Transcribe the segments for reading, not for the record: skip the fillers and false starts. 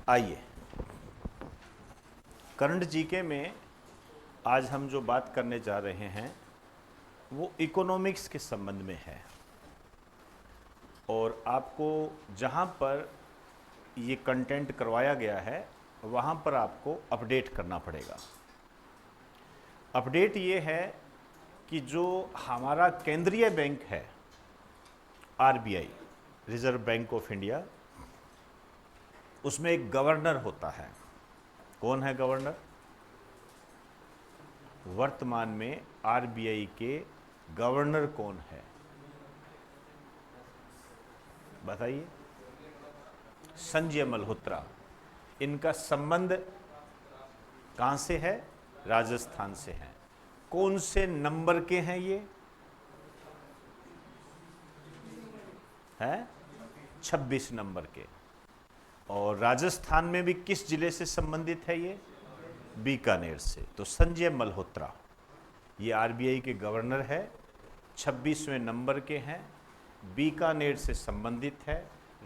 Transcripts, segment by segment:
आइए, current GK में आज हम जो बात करने जा रहे हैं वो इकोनॉमिक्स के संबंध में है और आपको जहाँ पर ये कंटेंट करवाया गया है वहाँ पर आपको अपडेट करना पड़ेगा। अपडेट ये है कि जो हमारा केंद्रीय बैंक है RBI, reserve bank of India, उसमें एक गवर्नर होता है। कौन है गवर्नर? वर्तमान में आरबीआई के गवर्नर कौन है बताइए? संजय मल्होत्रा। इनका संबंध कहां से है? राजस्थान से है। कौन से नंबर के हैं ये? है 26 नंबर के। और राजस्थान में भी किस जिले से संबंधित है ये? बीकानेर से। तो संजय मल्होत्रा ये आरबीआई के गवर्नर है, 26वें नंबर के हैं, बीकानेर से संबंधित है,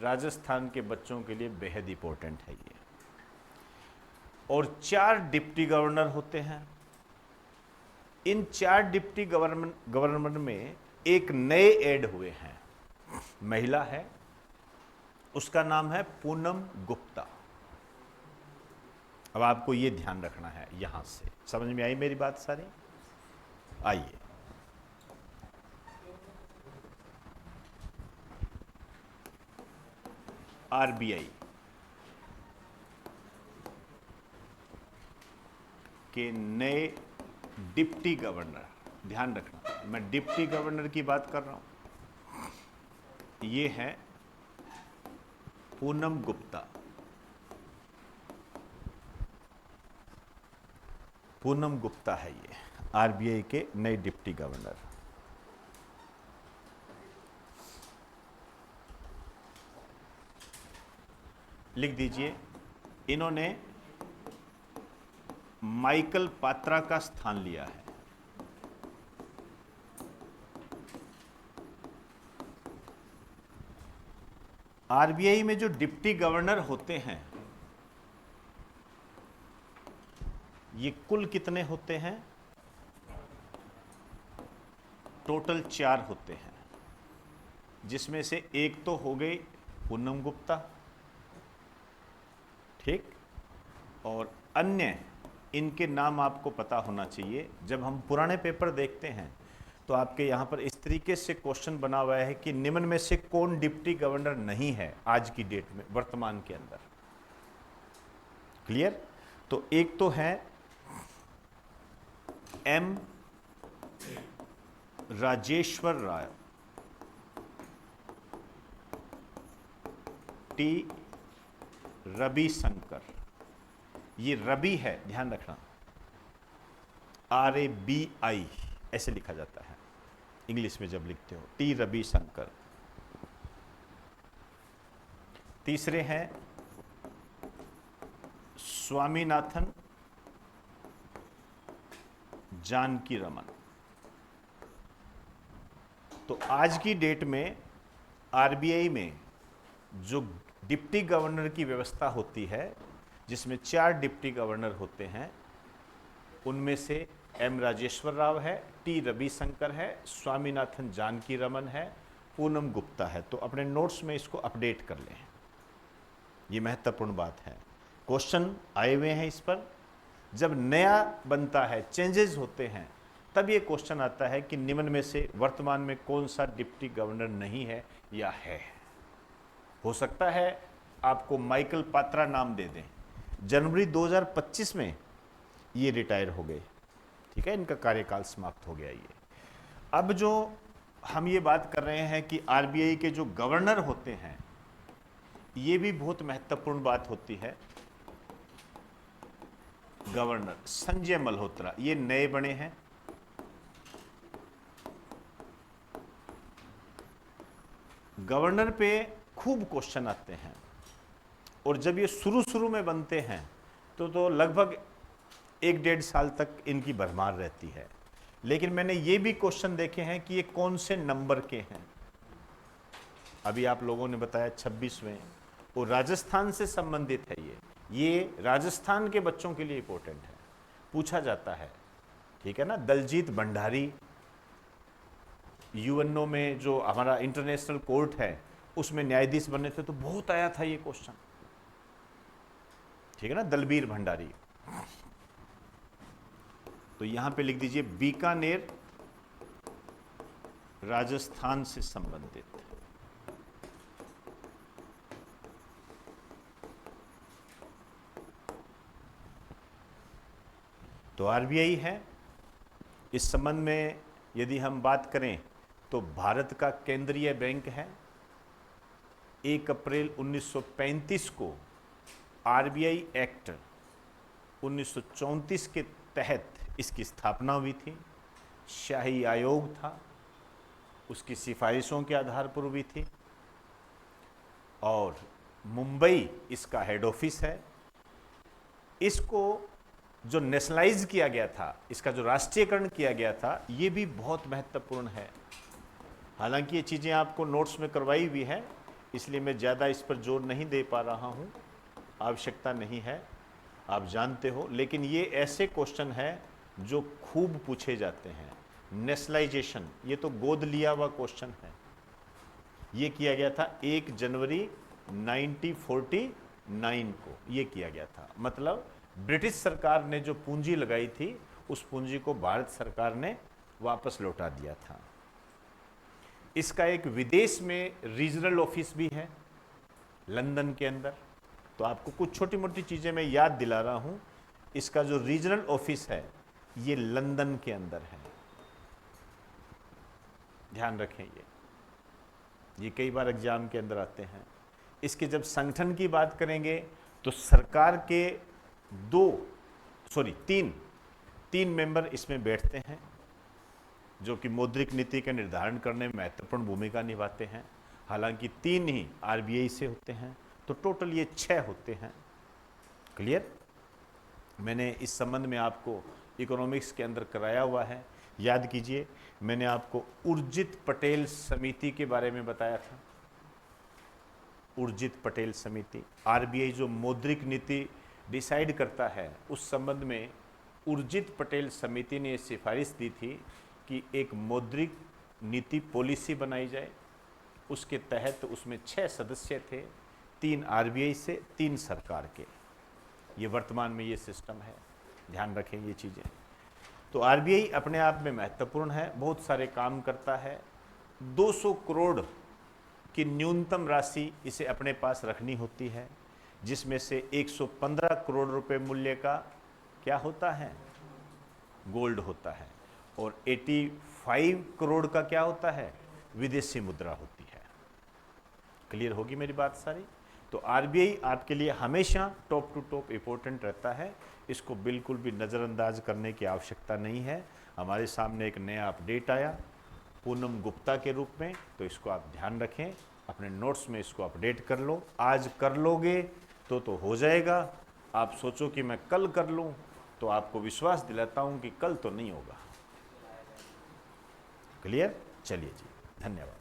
राजस्थान के बच्चों के लिए बेहद इंपॉर्टेंट है ये। और 4 डिप्टी गवर्नर होते हैं। इन 4 डिप्टी गवर्नर में एक नए ऐड हुए हैं, महिला है, उसका नाम है पूनम गुप्ता। अब आपको ये ध्यान रखना है, यहां से समझ में आई मेरी बात सारी? आइए, आरबीआई के नए डिप्टी गवर्नर, ध्यान रखना मैं डिप्टी गवर्नर की बात कर रहा हूं। ये है पूनम गुप्ता। पूनम गुप्ता है ये आरबीआई के नए डिप्टी गवर्नर। लिख दीजिए, इन्होंने माइकल पात्रा का स्थान लिया है। आरबीआई में जो डिप्टी गवर्नर होते हैं ये कुल कितने होते हैं? टोटल 4 होते हैं, जिसमें से एक तो हो गई पूनम गुप्ता, ठीक, और अन्य इनके नाम आपको पता होना चाहिए। जब हम पुराने पेपर देखते हैं तो आपके यहाँ पर इस तरीके से क्वेश्चन बना हुआ है कि निम्न में से कौन डिप्टी गवर्नर नहीं है आज की डेट में, वर्तमान के अंदर। क्लियर? तो एक तो है एम राजेश्वर राव, टी रवि शंकर। ये रवि है, ध्यान रखना, RABI ऐसे लिखा जाता है इंग्लिश में जब लिखते हो, टी रवि शंकर। तीसरे हैं स्वामीनाथन जानकी रमन। तो आज की डेट में आरबीआई में जो डिप्टी गवर्नर की व्यवस्था होती है, जिसमें 4 डिप्टी गवर्नर होते हैं, उनमें से एम राजेश्वर राव है, टी रविशंकर है, स्वामीनाथन जानकी रमन है, पूनम गुप्ता है। तो अपने नोट्स में इसको अपडेट कर लें, ये महत्वपूर्ण बात है। क्वेश्चन आए हुए हैं इस पर। जब नया बनता है, चेंजेस होते हैं, तब ये क्वेश्चन आता है कि निम्न में से वर्तमान में कौन सा डिप्टी गवर्नर नहीं है या है। हो सकता है आपको माइकल पात्रा नाम दे दें, जनवरी 2025 में ये रिटायर हो गए, ठीक है, इनका कार्यकाल समाप्त हो गया। ये अब जो हम ये बात कर रहे हैं कि आरबीआई के जो गवर्नर होते हैं, ये भी बहुत महत्वपूर्ण बात होती है। गवर्नर संजय मल्होत्रा ये नए बने हैं। गवर्नर पे खूब क्वेश्चन आते हैं और जब ये शुरू में बनते हैं तो लगभग 1-1.5 साल तक इनकी भरमार रहती है। लेकिन मैंने ये भी क्वेश्चन देखे हैं कि ये कौन से नंबर के हैं। अभी आप लोगों ने बताया 26वें, और राजस्थान से संबंधित है ये, ये राजस्थान के बच्चों के लिए इंपॉर्टेंट है, पूछा जाता है, ठीक है ना। दलजीत भंडारी, यूएनओ में जो हमारा इंटरनेशनल कोर्ट है उसमें न्यायाधीश बने थे, तो बहुत आया था ये क्वेश्चन, ठीक है ना। दलबीर भंडारी, तो यहां पे लिख दीजिए बीकानेर राजस्थान से संबंधित। तो आरबीआई है। इस संबंध में यदि हम बात करें तो भारत का केंद्रीय बैंक है। 1 अप्रैल 1935 को आरबीआई एक्ट 1934 के तहत इसकी स्थापना हुई थी। शाही आयोग था, उसकी सिफारिशों के आधार पर हुई थी, और मुंबई इसका हेड ऑफिस है। इसको जो नेशनलाइज किया गया था, इसका जो राष्ट्रीयकरण किया गया था, ये भी बहुत महत्वपूर्ण है। हालांकि ये चीज़ें आपको नोट्स में करवाई हुई है, इसलिए मैं ज़्यादा इस पर जोर नहीं दे पा रहा हूँ, आवश्यकता नहीं है, आप जानते हो। लेकिन ये ऐसे क्वेश्चन है जो खूब पूछे जाते हैं। नेशनलाइजेशन, ये तो गोद लिया हुआ क्वेश्चन है। ये किया गया था 1 जनवरी 1949 को, ये किया गया था। मतलब ब्रिटिश सरकार ने जो पूंजी लगाई थी, उस पूंजी को भारत सरकार ने वापस लौटा दिया था। इसका एक विदेश में रीजनल ऑफिस भी है, लंदन के अंदर। तो आपको कुछ छोटी मोटी चीज़ें मैं याद दिला रहा हूं। इसका जो रीजनल ऑफिस है, ये लंदन के अंदर है, ध्यान रखें। ये कई बार एग्जाम के अंदर आते हैं। इसके जब संगठन की बात करेंगे तो सरकार के तीन मेंबर इसमें बैठते हैं, जो कि मौद्रिक नीति का निर्धारण करने में महत्वपूर्ण भूमिका निभाते हैं। हालांकि 3 ही आरबीआई से होते हैं, तो टोटल ये 6 होते हैं। क्लियर? मैंने इस संबंध में आपको इकोनॉमिक्स के अंदर कराया हुआ है, याद कीजिए। मैंने आपको उर्जित पटेल समिति के बारे में बताया था। उर्जित पटेल समिति, आरबीआई जो मौद्रिक नीति डिसाइड करता है, उस संबंध में उर्जित पटेल समिति ने सिफारिश दी थी कि एक मौद्रिक नीति पॉलिसी बनाई जाए। उसके तहत उसमें 6 सदस्य थे, 3 आरबीआई से, 3 सरकार के। ये वर्तमान में ये सिस्टम है, ध्यान रखें ये चीज़ें। तो आरबीआई अपने आप में महत्वपूर्ण है, बहुत सारे काम करता है। 200 करोड़ की न्यूनतम राशि इसे अपने पास रखनी होती है, जिसमें से 115 करोड़ रुपए मूल्य का क्या होता है? गोल्ड होता है, और 85 करोड़ का क्या होता है? विदेशी मुद्रा होती है। क्लियर होगी मेरी बात सारी? तो आरबीआई आपके लिए हमेशा टॉप टू टॉप इंपॉर्टेंट रहता है, इसको बिल्कुल भी नज़रअंदाज करने की आवश्यकता नहीं है। हमारे सामने एक नया अपडेट आया पूनम गुप्ता के रूप में, तो इसको आप ध्यान रखें, अपने नोट्स में इसको अपडेट कर लो। आज कर लोगे तो हो जाएगा। आप सोचो कि मैं कल कर लूँ, तो आपको विश्वास दिलाता हूँ कि कल तो नहीं होगा। क्लियर? चलिए जी, धन्यवाद।